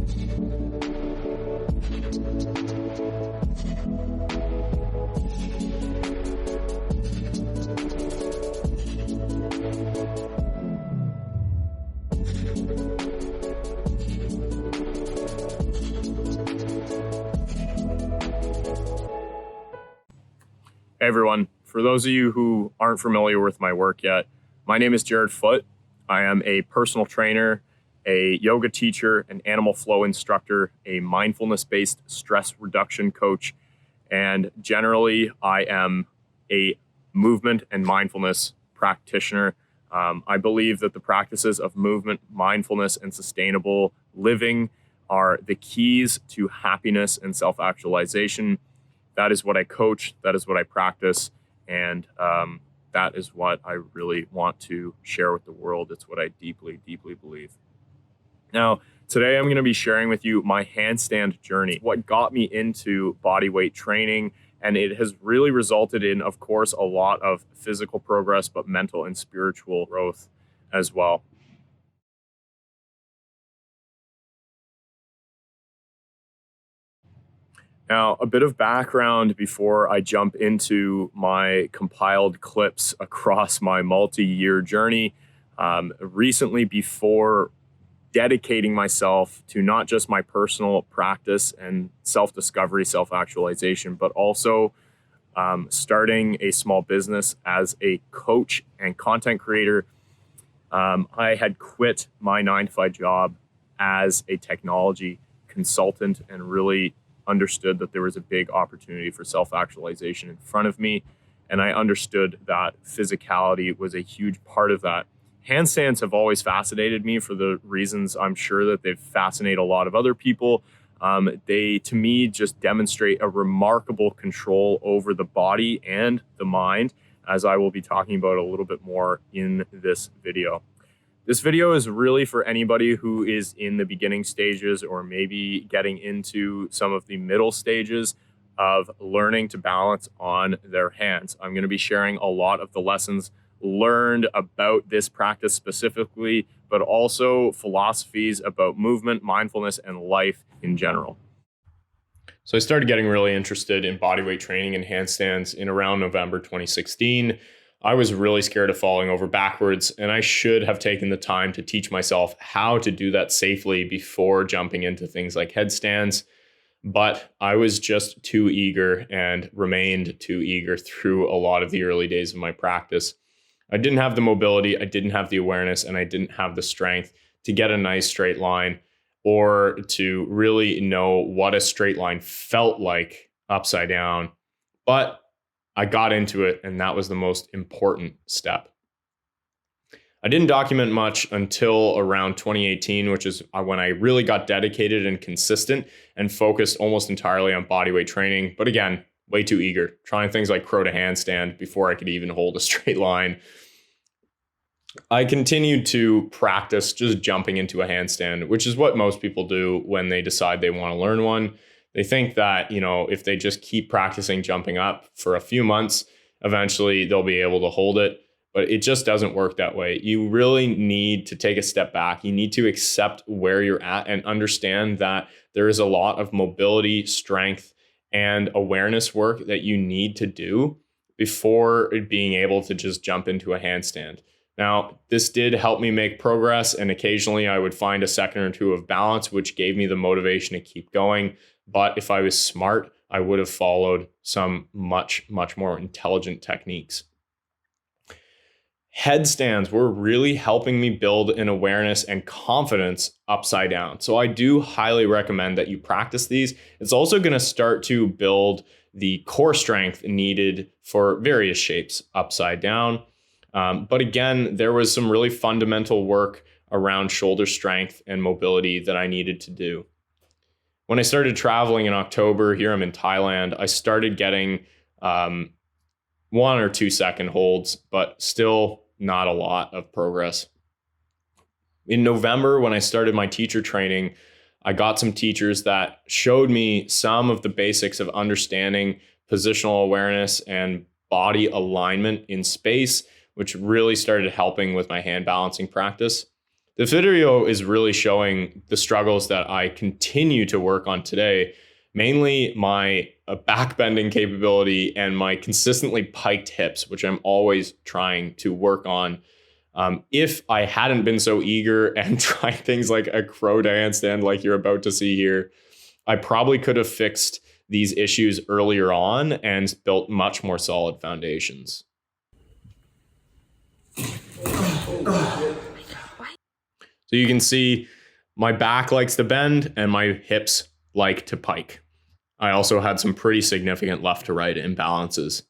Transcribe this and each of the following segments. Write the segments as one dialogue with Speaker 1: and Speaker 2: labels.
Speaker 1: Hey everyone, for those of you who aren't familiar with my work yet, my name is Jared Foote. I am a personal trainer, a yoga teacher, an animal flow instructor, a mindfulness-based stress reduction coach, and generally I am a movement and mindfulness practitioner. I believe that the practices of movement, mindfulness, and sustainable living are the keys to happiness and self-actualization. That is what I coach, that is what I practice, and that is what I really want to share with the world. It's what I deeply, deeply believe. Now, today I'm going to be sharing with you my handstand journey, what got me into bodyweight training, and it has really resulted in, of course, a lot of physical progress, but mental and spiritual growth as well. Now, a bit of background before I jump into my compiled clips across my multi-year journey. Recently, before dedicating myself to not just my personal practice and self-discovery, self-actualization, but also starting a small business as a coach and content creator, I had quit my 9-to-5 job as a technology consultant and really understood that there was a big opportunity for self-actualization in front of me. And I understood that physicality was a huge part of that. Handstands have always fascinated me for the reasons I'm sure that they've fascinated a lot of other people. They, to me, just demonstrate a remarkable control over the body and the mind, as I will be talking about a little bit more in this video. This video is really for anybody who is in the beginning stages or maybe getting into some of the middle stages of learning to balance on their hands. I'm going to be sharing a lot of the lessons learned about this practice specifically, but also philosophies about movement, mindfulness, and life in general. So I started getting really interested in bodyweight training and handstands in around November 2016. I was really scared of falling over backwards, and I should have taken the time to teach myself how to do that safely before jumping into things like headstands. But I was just too eager and remained too eager through a lot of the early days of my practice. I didn't have the mobility, I didn't have the awareness, and I didn't have the strength to get a nice straight line or to really know what a straight line felt like upside down. But I got into it, and that was the most important step. I didn't document much until around 2018, which is when I really got dedicated and consistent and focused almost entirely on bodyweight training. But again, way too eager, trying things like crow to handstand before I could even hold a straight line. I continued to practice just jumping into a handstand, which is what most people do when they decide they want to learn one. They think that, if they just keep practicing jumping up for a few months, eventually they'll be able to hold it. But it just doesn't work that way. You really need to take a step back. You need to accept where you're at and understand that there is a lot of mobility, strength, and awareness work that you need to do before being able to just jump into a handstand. Now, this did help me make progress, and occasionally I would find a second or two of balance, which gave me the motivation to keep going. But if I was smart, I would have followed some much, much more intelligent techniques. Headstands were really helping me build an awareness and confidence upside down. So I do highly recommend that you practice these. It's also going to start to build the core strength needed for various shapes upside down. But again, there was some really fundamental work around shoulder strength and mobility that I needed to do. When I started traveling in October, here I'm in Thailand, I started getting 1 or 2 second holds, but still not a lot of progress. In November, when I started my teacher training, I got some teachers that showed me some of the basics of understanding positional awareness and body alignment in space, which really started helping with my hand balancing practice. The video is really showing the struggles that I continue to work on today, mainly my back bending capability and my consistently piked hips, which I'm always trying to work on. If I hadn't been so eager and tried things like a crow handstand like you're about to see here, I probably could have fixed these issues earlier on and built much more solid foundations. So you can see my back likes to bend and my hips like to pike. I also had some pretty significant left to right imbalances.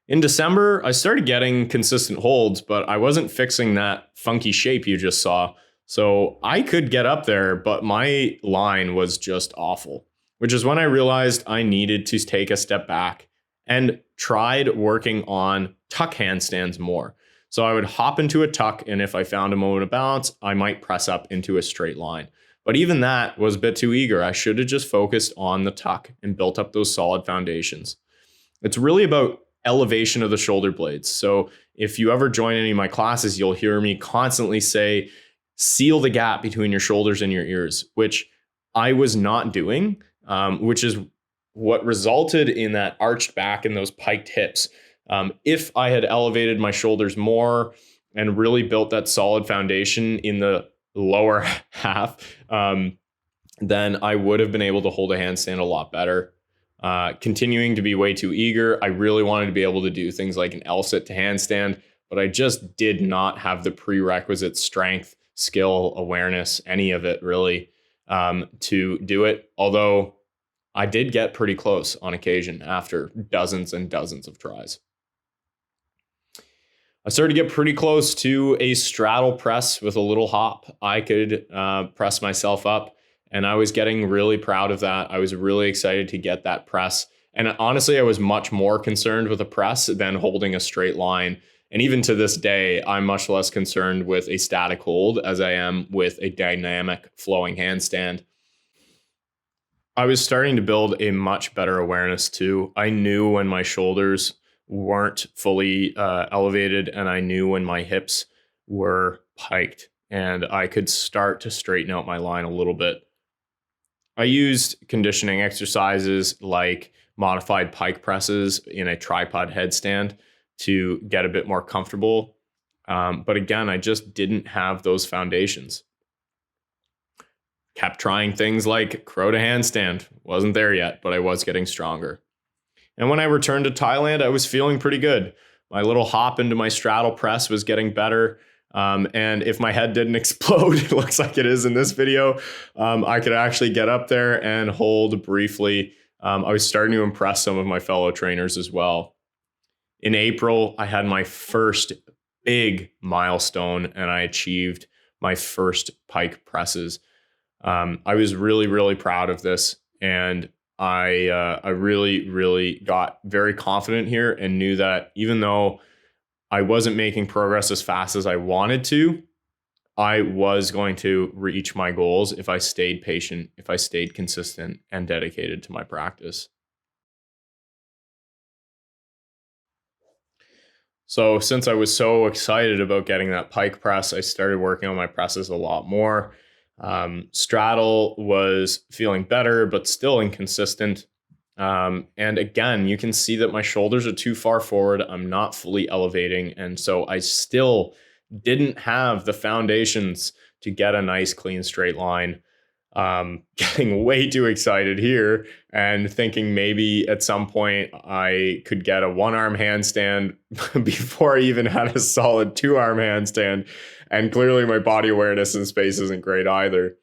Speaker 1: In December, I started getting consistent holds, but I wasn't fixing that funky shape you just saw. So I could get up there, but my line was just awful, which is when I realized I needed to take a step back and tried working on tuck handstands more. So I would hop into a tuck, and if I found a moment of balance, I might press up into a straight line. But even that was a bit too eager. I should have just focused on the tuck and built up those solid foundations. It's really about elevation of the shoulder blades. So if you ever join any of my classes, you'll hear me constantly say, seal the gap between your shoulders and your ears, which I was not doing, which is what resulted in that arched back and those piked hips. If I had elevated my shoulders more and really built that solid foundation in the lower half, then I would have been able to hold a handstand a lot better. Continuing to be way too eager, I really wanted to be able to do things like an L-sit to handstand, but I just did not have the prerequisite strength, skill, awareness, any of it really, to do it. Although I did get pretty close on occasion after dozens and dozens of tries. I started to get pretty close to a straddle press with a little hop. I could press myself up, and I was getting really proud of that. I was really excited to get that press. And honestly, I was much more concerned with a press than holding a straight line. And even to this day, I'm much less concerned with a static hold as I am with a dynamic flowing handstand. I was starting to build a much better awareness too. I knew when my shoulders weren't fully elevated, and I knew when my hips were piked, and I could start to straighten out my line a little bit. I used conditioning exercises like modified pike presses in a tripod headstand to get a bit more comfortable. But again, I just didn't have those foundations. Kept trying things like crow to handstand. Wasn't there yet, but I was getting stronger. And when I returned to Thailand, I was feeling pretty good. My little hop into my straddle press was getting better. And if my head didn't explode, it looks like it is in this video, I could actually get up there and hold briefly. I was starting to impress some of my fellow trainers as well. In April, I had my first big milestone, and I achieved my first pike presses. I was really, really proud of this, and I really, really got very confident here and knew that even though I wasn't making progress as fast as I wanted to, I was going to reach my goals if I stayed patient, if I stayed consistent and dedicated to my practice. So since I was so excited about getting that pike press, I started working on my presses a lot more. Straddle was feeling better, but still inconsistent. And again, you can see that my shoulders are too far forward. I'm not fully elevating. And so I still didn't have the foundations to get a nice, clean, straight line. Getting way too excited here and thinking maybe at some point I could get a one-arm handstand before I even had a solid two-arm handstand. And clearly my body awareness in space isn't great either.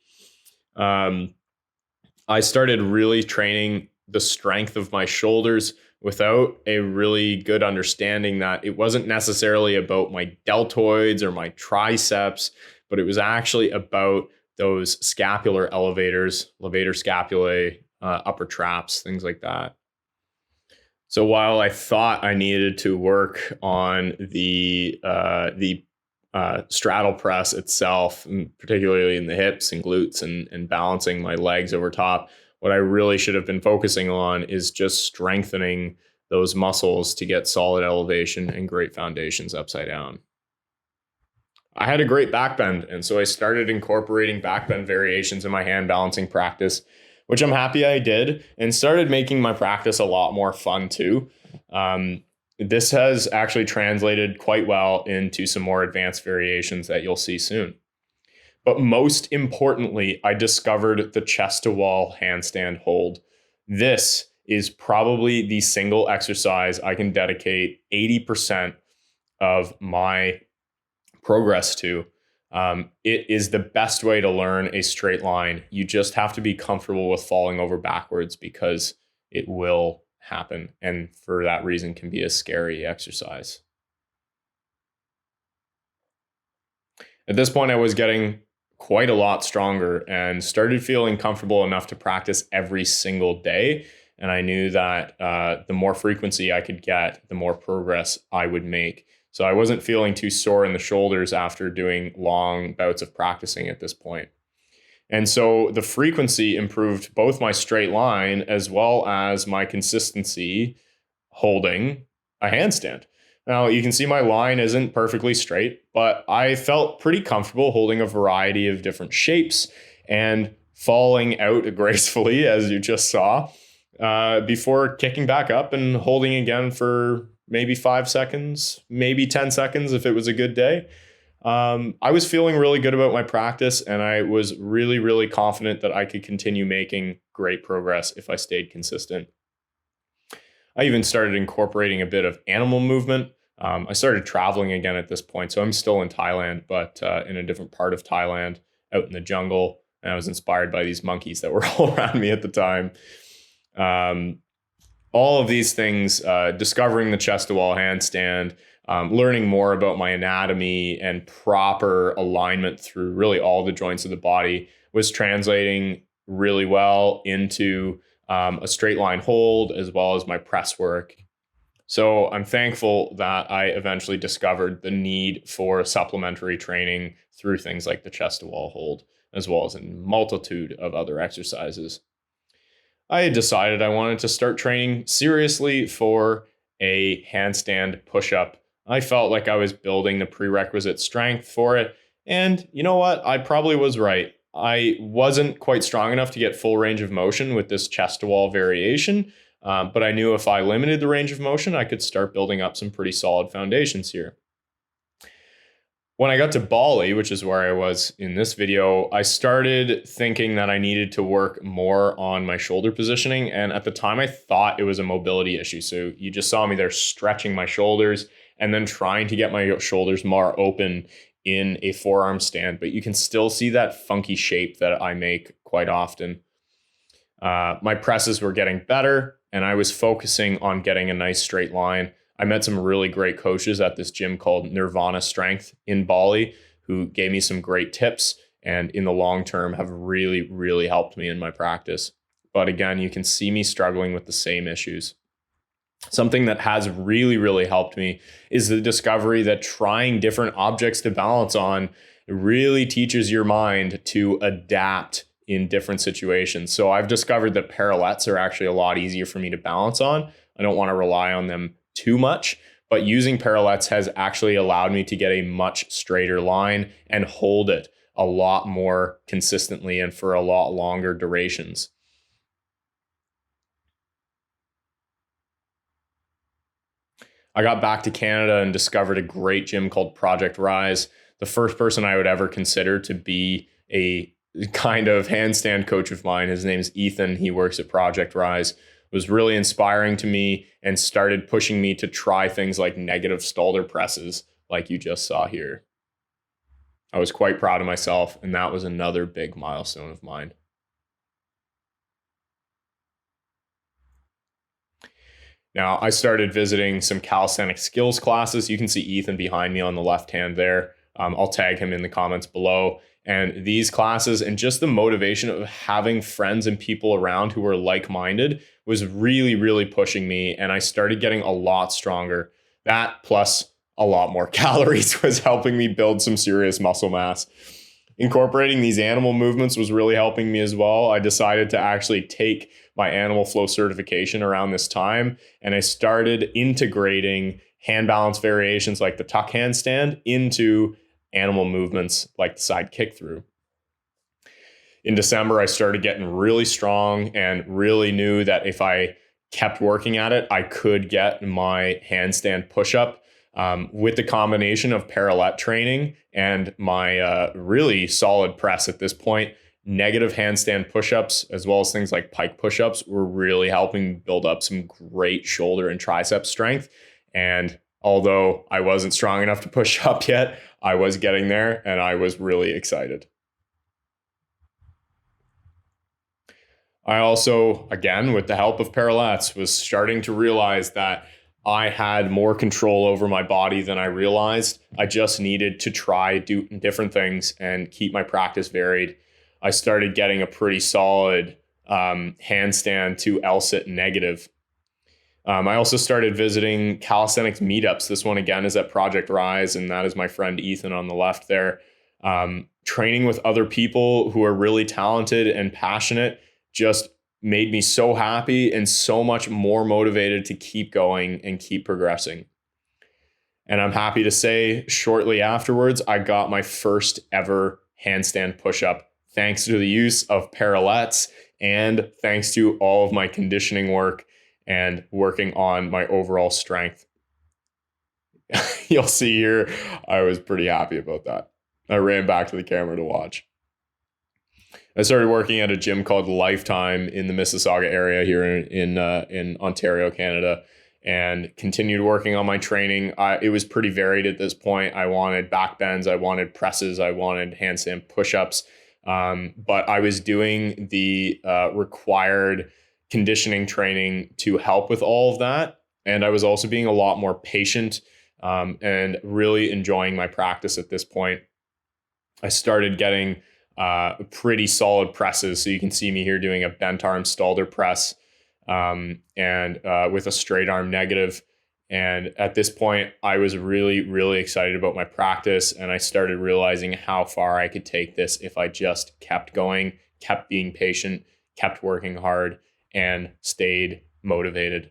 Speaker 1: I started really training the strength of my shoulders without a really good understanding that it wasn't necessarily about my deltoids or my triceps, but it was actually about those scapular elevators, levator scapulae, upper traps, things like that. So while I thought I needed to work on the straddle press itself, and particularly in the hips and glutes and balancing my legs over top, what I really should have been focusing on is just strengthening those muscles to get solid elevation and great foundations upside down. I had a great back bend. And so I started incorporating back bend variations in my hand balancing practice, which I'm happy I did, and started making my practice a lot more fun too. This has actually translated quite well into some more advanced variations that you'll see soon. But most importantly, I discovered the chest to wall handstand hold. This is probably the single exercise I can dedicate 80% of my progress to. It is the best way to learn a straight line. You just have to be comfortable with falling over backwards because it will happen. And for that reason, can be a scary exercise. At this point, I was getting quite a lot stronger and started feeling comfortable enough to practice every single day. And I knew that the more frequency I could get, the more progress I would make. So I wasn't feeling too sore in the shoulders after doing long bouts of practicing at this point. And so the frequency improved both my straight line as well as my consistency holding a handstand. Now, you can see my line isn't perfectly straight, but I felt pretty comfortable holding a variety of different shapes and falling out gracefully, as you just saw, before kicking back up and holding again for maybe 5 seconds, maybe 10 seconds if it was a good day. I was feeling really good about my practice, and I was really, really confident that I could continue making great progress if I stayed consistent. I even started incorporating a bit of animal movement. I started traveling again at this point, so I'm still in Thailand, but in a different part of Thailand, out in the jungle. And I was inspired by these monkeys that were all around me at the time. All of these things, discovering the chest to wall handstand, learning more about my anatomy and proper alignment through really all the joints of the body was translating really well into a straight line hold as well as my press work. So I'm thankful that I eventually discovered the need for supplementary training through things like the chest to wall hold, as well as a multitude of other exercises. I had decided I wanted to start training seriously for a handstand push-up. I felt like I was building the prerequisite strength for it. And you know what? I probably was right. I wasn't quite strong enough to get full range of motion with this chest to wall variation. But I knew if I limited the range of motion, I could start building up some pretty solid foundations here. When I got to Bali, which is where I was in this video, I started thinking that I needed to work more on my shoulder positioning. And at the time, I thought it was a mobility issue. So you just saw me there stretching my shoulders and then trying to get my shoulders more open in a forearm stand. But you can still see that funky shape that I make quite often. My presses were getting better, and I was focusing on getting a nice straight line. I met some really great coaches at this gym called Nirvana Strength in Bali who gave me some great tips and in the long term have really, really helped me in my practice. But again, you can see me struggling with the same issues. Something that has really, really helped me is the discovery that trying different objects to balance on really teaches your mind to adapt in different situations. So I've discovered that parallettes are actually a lot easier for me to balance on. I don't want to rely on them too much, but using parallettes has actually allowed me to get a much straighter line and hold it a lot more consistently and for a lot longer durations. I got back to Canada and discovered a great gym called Project Rise. The first person I would ever consider to be a kind of handstand coach of mine. His name's Ethan. He works at Project Rise. It was really inspiring to me and started pushing me to try things like negative Stalder presses like you just saw here. I was quite proud of myself, and that was another big milestone of mine. Now, I started visiting some calisthenic skills classes. You can see Ethan behind me on the left hand there. I'll tag him in the comments below. And these classes and just the motivation of having friends and people around who were like-minded was really, really pushing me. And I started getting a lot stronger. That plus a lot more calories was helping me build some serious muscle mass. Incorporating these animal movements was really helping me as well. I decided to actually take my animal flow certification around this time, and I started integrating hand balance variations like the tuck handstand into animal movements like the side kick through. In December, I started getting really strong and really knew that if I kept working at it, I could get my handstand push-up with the combination of parallel training and my really solid press at this point. Negative handstand push-ups, as well as things like pike push-ups, were really helping build up some great shoulder and tricep strength. And although I wasn't strong enough to push up yet, I was getting there and I was really excited. I also, again, with the help of Parallettes, was starting to realize that I had more control over my body than I realized. I just needed to try different things and keep my practice varied. I started getting a pretty solid handstand to L-sit negative. I also started visiting calisthenics meetups. This one, again, is at Project Rise, and that is my friend Ethan on the left there. Training with other people who are really talented and passionate just made me so happy and so much more motivated to keep going and keep progressing. And I'm happy to say shortly afterwards, I got my first ever handstand push-up thanks to the use of Parallettes and thanks to all of my conditioning work and working on my overall strength. You'll see here, I was pretty happy about that. I ran back to the camera to watch. I started working at a gym called Lifetime in the Mississauga area here in Ontario, Canada, and continued working on my training. It was pretty varied at this point. I wanted back bends, I wanted presses, I wanted handstand push-ups, but I was doing the required conditioning training to help with all of that. And I was also being a lot more patient and really enjoying my practice at this point. I started getting pretty solid presses. So you can see me here doing a bent arm Stalder press and with a straight arm negative. And at this point, I was really, really excited about my practice. And I started realizing how far I could take this if I just kept going, kept being patient, kept working hard, and stayed motivated.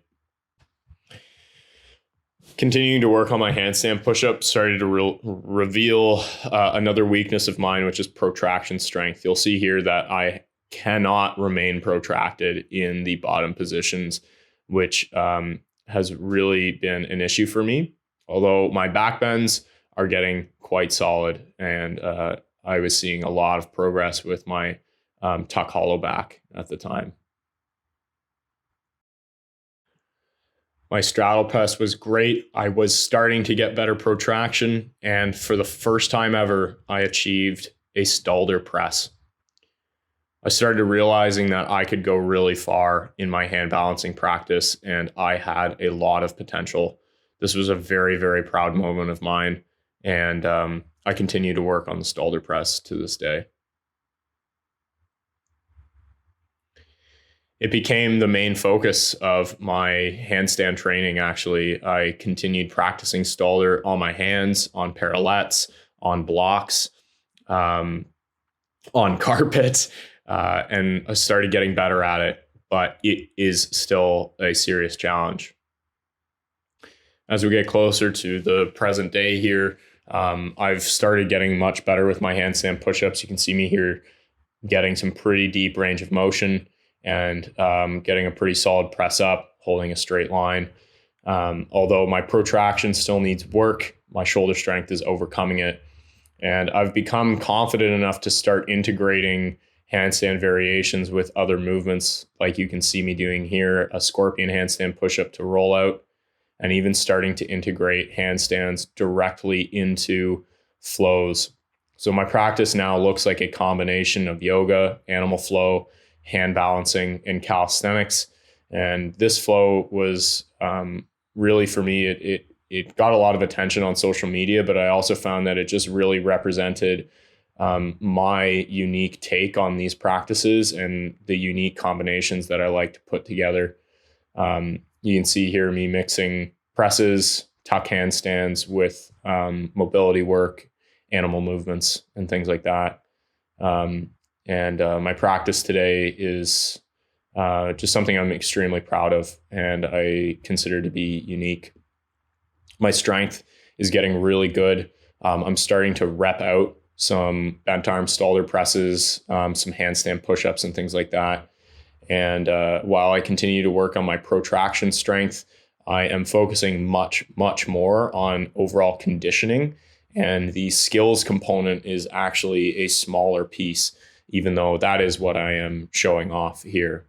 Speaker 1: Continuing to work on my handstand push-up started to reveal another weakness of mine, which is protraction strength. You'll see here that I cannot remain protracted in the bottom positions, which has really been an issue for me. Although my back bends are getting quite solid, and I was seeing a lot of progress with my tuck hollow back at the time. My straddle press was great. I was starting to get better protraction. And for the first time ever, I achieved a Stalder press. I started realizing that I could go really far in my hand balancing practice, and I had a lot of potential. This was a very, very proud moment of mine. And I continue to work on the Stalder press to this day. It became the main focus of my handstand training, actually. I continued practicing Stalder on my hands, on parallettes, on blocks, on carpet, and I started getting better at it, but it is still a serious challenge. As we get closer to the present day here, I've started getting much better with my handstand push-ups. You can see me here getting some pretty deep range of motion and getting a pretty solid press up, holding a straight line. Although my protraction still needs work, my shoulder strength is overcoming it. And I've become confident enough to start integrating handstand variations with other movements, like you can see me doing here, a scorpion handstand push-up to roll out, and even starting to integrate handstands directly into flows. So my practice now looks like a combination of yoga, animal flow, hand balancing, and calisthenics. And this flow was really, for me, it got a lot of attention on social media, but I also found that it just really represented my unique take on these practices and the unique combinations that I like to put together. You can see here me mixing presses, tuck handstands with mobility work, animal movements, and things like that. And my practice today is just something I'm extremely proud of, and I consider to be unique. My strength is getting really good. I'm starting to rep out some bent arm stalder presses, some handstand push-ups and things like that. And while I continue to work on my protraction strength, I am focusing much, much more on overall conditioning. And the skills component is actually a smaller piece, even though that is what I am showing off here.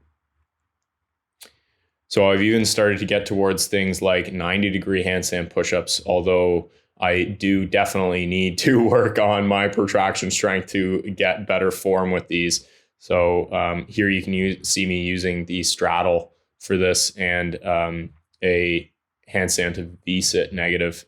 Speaker 1: So I've even started to get towards things like 90-degree handstand push-ups, although I do definitely need to work on my protraction strength to get better form with these. So here you can see me using the straddle for this and a handstand to V-sit negative.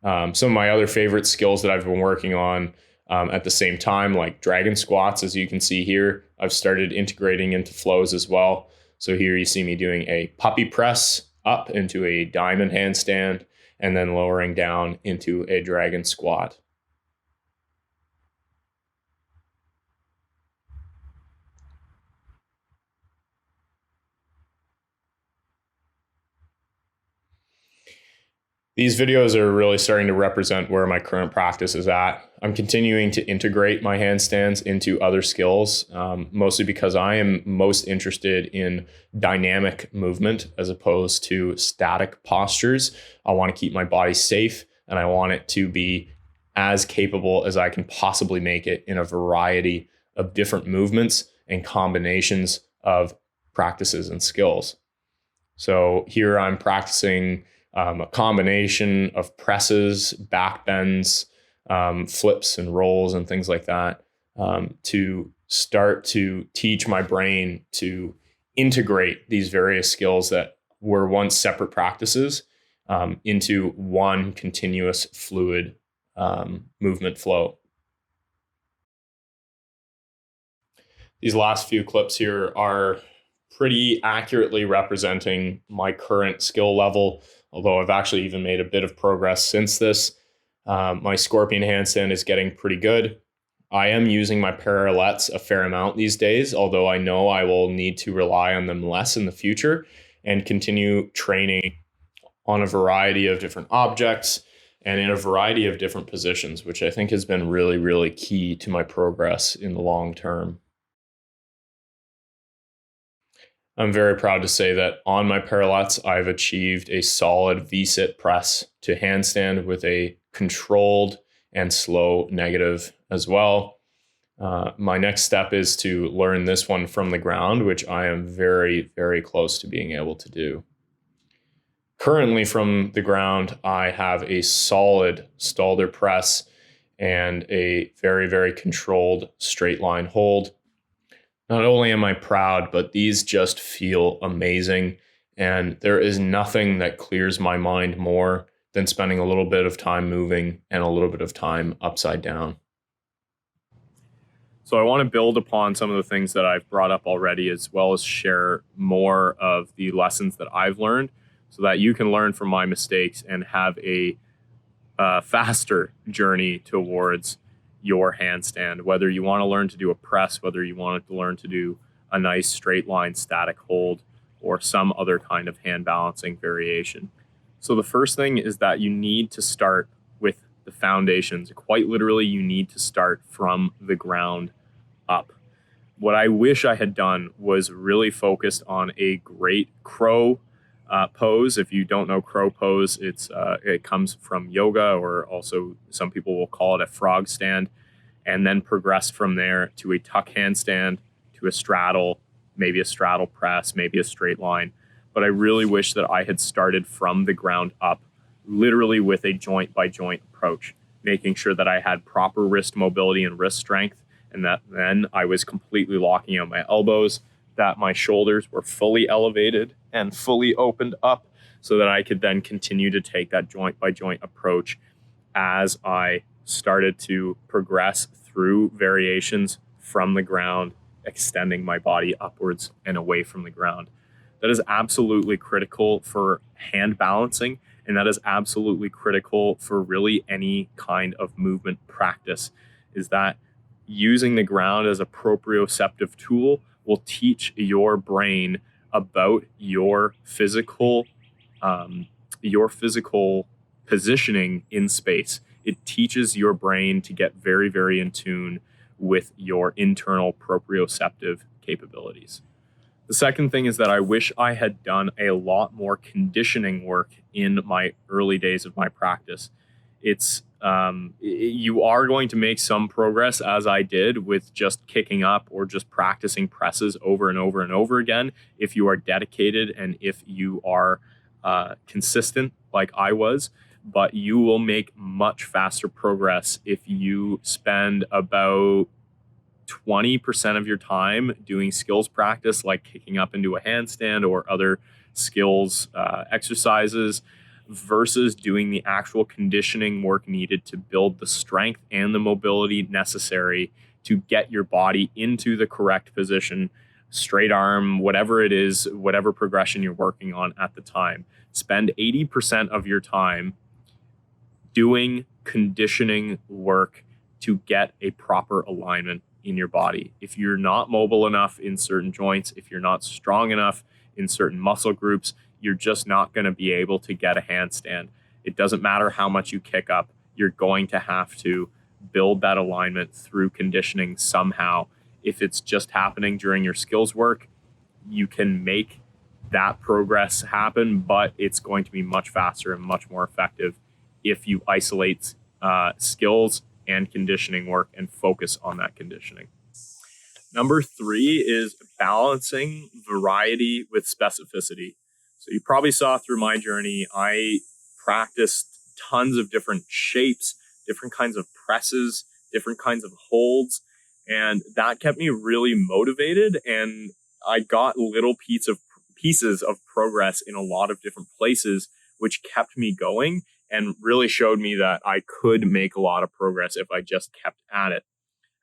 Speaker 1: Some of my other favorite skills that I've been working on at the same time, like dragon squats, as you can see here, I've started integrating into flows as well. So here you see me doing a puppy press up into a diamond handstand and then lowering down into a dragon squat. These videos are really starting to represent where my current practice is at. I'm continuing to integrate my handstands into other skills, mostly because I am most interested in dynamic movement as opposed to static postures. I want to keep my body safe and I want it to be as capable as I can possibly make it in a variety of different movements and combinations of practices and skills. So here I'm practicing a combination of presses, back bends, flips and rolls and things like that to start to teach my brain to integrate these various skills that were once separate practices into one continuous fluid movement flow. These last few clips here are pretty accurately representing my current skill level, although I've actually even made a bit of progress since this. My scorpion handstand is getting pretty good. I am using my parallettes a fair amount these days, although I know I will need to rely on them less in the future and continue training on a variety of different objects and in a variety of different positions, which I think has been really, really key to my progress in the long term. I'm very proud to say that on my parallettes, I've achieved a solid V-sit press to handstand with a controlled and slow negative as well. My next step is to learn this one from the ground, which I am very, very close to being able to do. Currently from the ground, I have a solid Stalder press and a very, very controlled straight line hold. Not only am I proud, but these just feel amazing. And there is nothing that clears my mind more than spending a little bit of time moving and a little bit of time upside down. So I want to build upon some of the things that I've brought up already, as well as share more of the lessons that I've learned so that you can learn from my mistakes and have a faster journey towards your handstand, whether you want to learn to do a press, whether you want to learn to do a nice straight line static hold, or some other kind of hand balancing variation. So the first thing is that you need to start with the foundations. Quite literally, you need to start from the ground up. What I wish I had done was really focused on a great crow pose. If you don't know crow pose, it comes from yoga, or also some people will call it a frog stand, and then progressed from there to a tuck handstand, to a straddle, maybe a straddle press, maybe a straight line. But I really wish that I had started from the ground up, literally with a joint by joint approach, making sure that I had proper wrist mobility and wrist strength, and that then I was completely locking out my elbows, that my shoulders were fully elevated and fully opened up, so that I could then continue to take that joint by joint approach as I started to progress through variations from the ground, extending my body upwards and away from the ground. That is absolutely critical for hand balancing, and that is absolutely critical for really any kind of movement practice, is that using the ground as a proprioceptive tool will teach your brain about your physical positioning in space. It teaches your brain to get very, very in tune with your internal proprioceptive capabilities. The second thing is that I wish I had done a lot more conditioning work in my early days of my practice. You are going to make some progress, as I did, with just kicking up or just practicing presses over and over and over again if you are dedicated and if you are consistent like I was. But you will make much faster progress if you spend about 20% of your time doing skills practice, like kicking up into a handstand or other skills exercises, versus doing the actual conditioning work needed to build the strength and the mobility necessary to get your body into the correct position, straight arm, whatever it is, whatever progression you're working on at the time. Spend 80% of your time doing conditioning work to get a proper alignment in your body. If you're not mobile enough in certain joints, if you're not strong enough in certain muscle groups, you're just not going to be able to get a handstand. It doesn't matter how much you kick up, you're going to have to build that alignment through conditioning somehow. If it's just happening during your skills work, you can make that progress happen, but it's going to be much faster and much more effective if you isolate skills and conditioning work and focus on that conditioning. Number 3 is balancing variety with specificity. So you probably saw through my journey, I practiced tons of different shapes, different kinds of presses, different kinds of holds, and that kept me really motivated, and I got little pieces of progress in a lot of different places, which kept me going and really showed me that I could make a lot of progress if I just kept at it.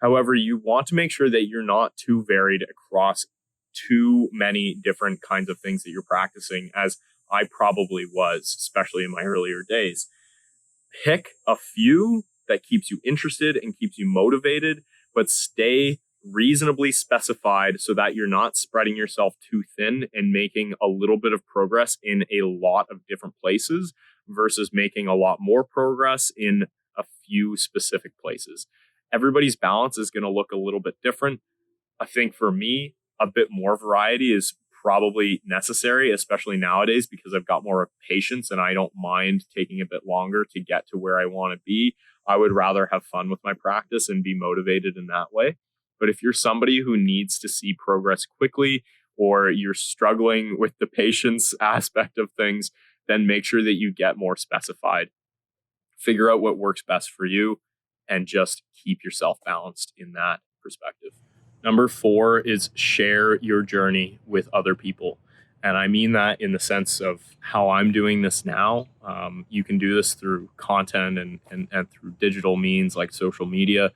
Speaker 1: However, you want to make sure that you're not too varied across too many different kinds of things that you're practicing, as I probably was, especially in my earlier days. Pick a few that keeps you interested and keeps you motivated, but stay reasonably specified so that you're not spreading yourself too thin and making a little bit of progress in a lot of different places versus making a lot more progress in a few specific places. Everybody's balance is going to look a little bit different. I think for me, a bit more variety is probably necessary, especially nowadays, because I've got more patience and I don't mind taking a bit longer to get to where I want to be. I would rather have fun with my practice and be motivated in that way. But if you're somebody who needs to see progress quickly, or you're struggling with the patience aspect of things, then make sure that you get more specified. Figure out what works best for you and just keep yourself balanced in that perspective. Number 4 is share your journey with other people. And I mean that in the sense of how I'm doing this now. You can do this through content and through digital means like social media,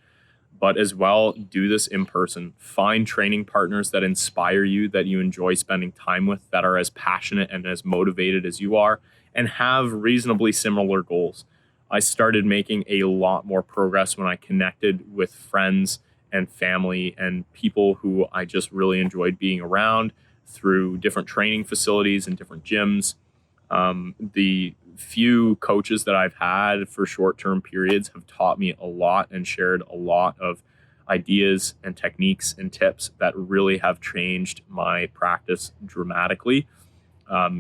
Speaker 1: but as well, do this in person. Find training partners that inspire you, that you enjoy spending time with, that are as passionate and as motivated as you are, and have reasonably similar goals. I started making a lot more progress when I connected with friends and family and people who I just really enjoyed being around through different training facilities and different gyms. The few coaches that I've had for short-term periods have taught me a lot and shared a lot of ideas and techniques and tips that really have changed my practice dramatically.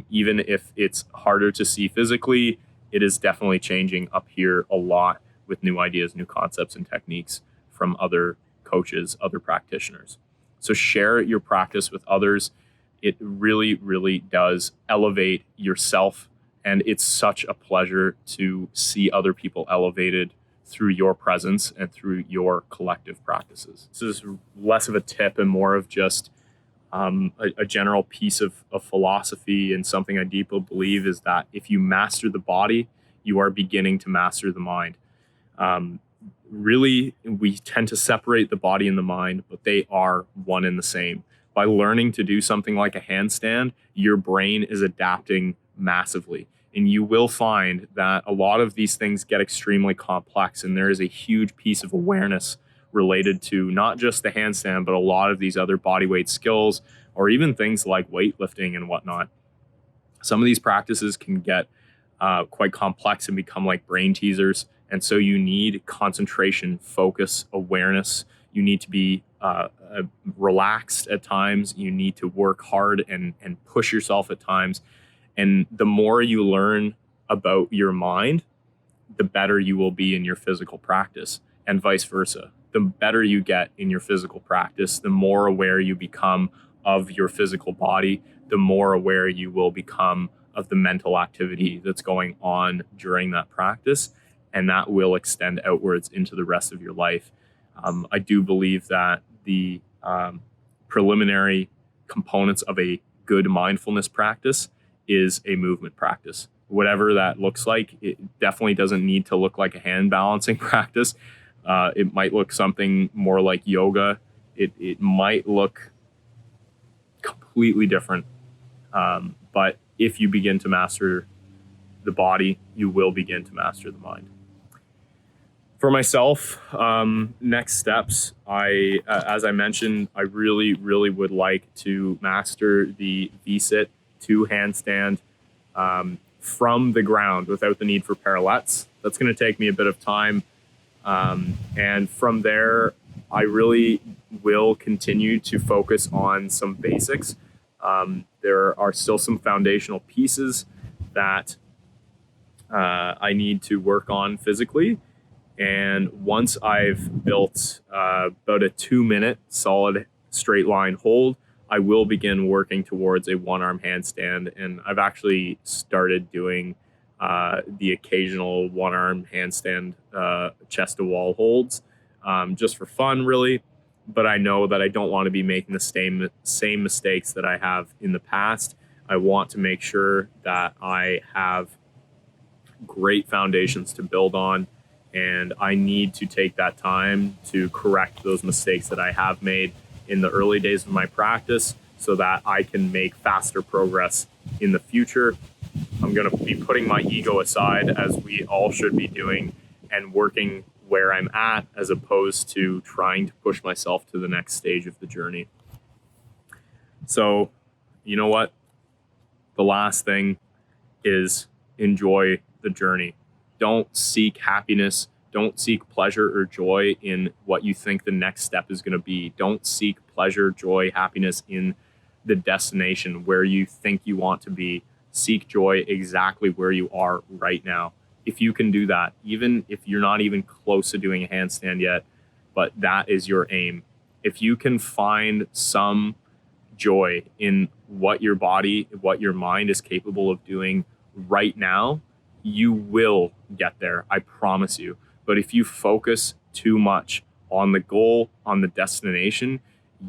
Speaker 1: Even if it's harder to see physically, it is definitely changing up here a lot with new ideas, new concepts, and techniques from other coaches, other practitioners. So share your practice with others. It really, really does elevate yourself. And it's such a pleasure to see other people elevated through your presence and through your collective practices. This is less of a tip and more of just a general piece of philosophy, and something I deeply believe is that if you master the body, you are beginning to master the mind. Really, we tend to separate the body and the mind, but they are one and the same. By learning to do something like a handstand, your brain is adapting massively. And you will find that a lot of these things get extremely complex, and there is a huge piece of awareness related to not just the handstand, but a lot of these other bodyweight skills, or even things like weightlifting and whatnot. Some of these practices can get quite complex and become like brain teasers. And so you need concentration, focus, awareness. You need to be relaxed at times. You need to work hard and push yourself at times. And the more you learn about your mind, the better you will be in your physical practice, and vice versa. The better you get in your physical practice, the more aware you become of your physical body, the more aware you will become of the mental activity that's going on during that practice. And that will extend outwards into the rest of your life. I do believe that the preliminary components of a good mindfulness practice is a movement practice. Whatever that looks like, it definitely doesn't need to look like a hand balancing practice. It might look something more like yoga. It might look completely different. But if you begin to master the body, you will begin to master the mind. For myself, next steps, as I mentioned, I really, really would like to master the V-sit to handstand from the ground without the need for parallettes. That's going to take me a bit of time. And from there, I really will continue to focus on some basics. There are still some foundational pieces that I need to work on physically. And once I've built about a 2-minute solid straight line hold, I will begin working towards a one-arm handstand. And I've actually started doing the occasional one-arm handstand chest to wall holds just for fun, really. But I know that I don't want to be making the same mistakes that I have in the past. I want to make sure that I have great foundations to build on, and I need to take that time to correct those mistakes that I have made in the early days of my practice so that I can make faster progress in the future. I'm going to be putting my ego aside, as we all should be doing, and working where I'm at as opposed to trying to push myself to the next stage of the journey. So, you know what? The last thing is enjoy the journey. Don't seek happiness. Don't seek pleasure or joy in what you think the next step is going to be. Don't seek pleasure, joy, happiness in the destination where you think you want to be. Seek joy exactly where you are right now. If you can do that, even if you're not even close to doing a handstand yet, but that is your aim. If you can find some joy in what your body, what your mind is capable of doing right now, you will get there. I promise you. But if you focus too much on the goal, on the destination,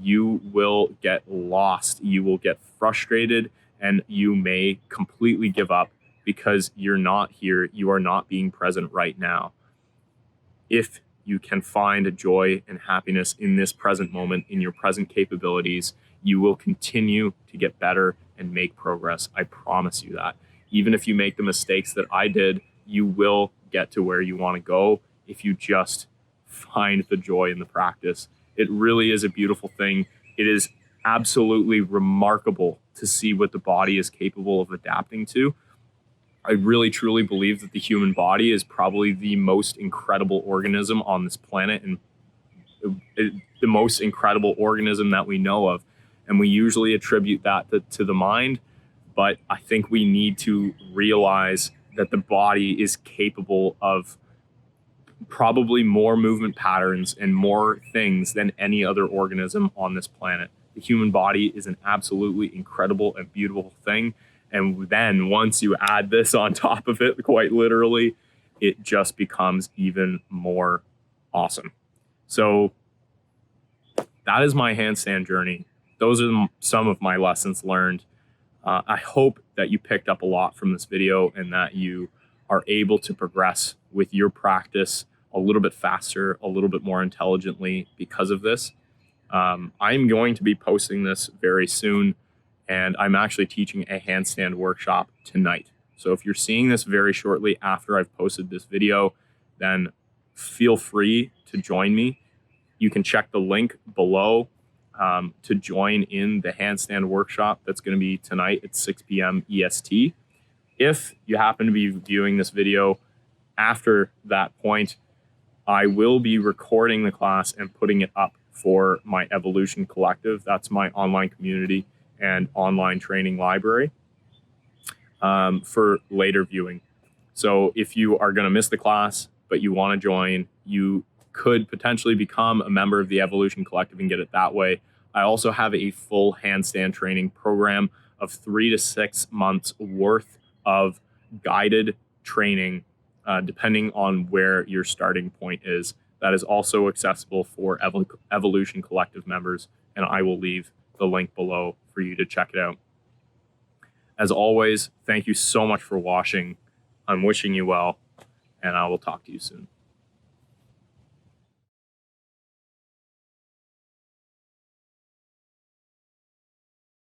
Speaker 1: you will get lost. You will get frustrated, and you may completely give up because you're not here. You are not being present right now. If you can find joy and happiness in this present moment, in your present capabilities, you will continue to get better and make progress. I promise you that. Even if you make the mistakes that I did, you will get to where you want to go if you just find the joy in the practice. It really is a beautiful thing. It is absolutely remarkable to see what the body is capable of adapting to. I really truly believe that the human body is probably the most incredible organism on this planet, and the most incredible organism that we know of. And we usually attribute that to the mind, but I think we need to realize that the body is capable of probably more movement patterns and more things than any other organism on this planet. The human body is an absolutely incredible and beautiful thing. And then once you add this on top of it, quite literally, it just becomes even more awesome. So that is my handstand journey. Those are some of my lessons learned. I hope that you picked up a lot from this video and that you are able to progress with your practice a little bit faster, a little bit more intelligently because of this. I'm going to be posting this very soon, and I'm actually teaching a handstand workshop tonight. So if you're seeing this very shortly after I've posted this video, then feel free to join me. You can check the link below to join in the handstand workshop that's going to be tonight at 6 p.m. EST. If you happen to be viewing this video After that point, I will be recording the class and putting it up for my Evolution Collective. That's my online community and online training library, for later viewing. So if you are going to miss the class, but you want to join, you could potentially become a member of the Evolution Collective and get it that way. I also have a full handstand training program of 3 to 6 months worth of guided training, depending on where your starting point is. That is also accessible for Evolution Collective members, and I will leave the link below for you to check it out. As always, thank you so much for watching. I'm wishing you well, and I will talk to you soon.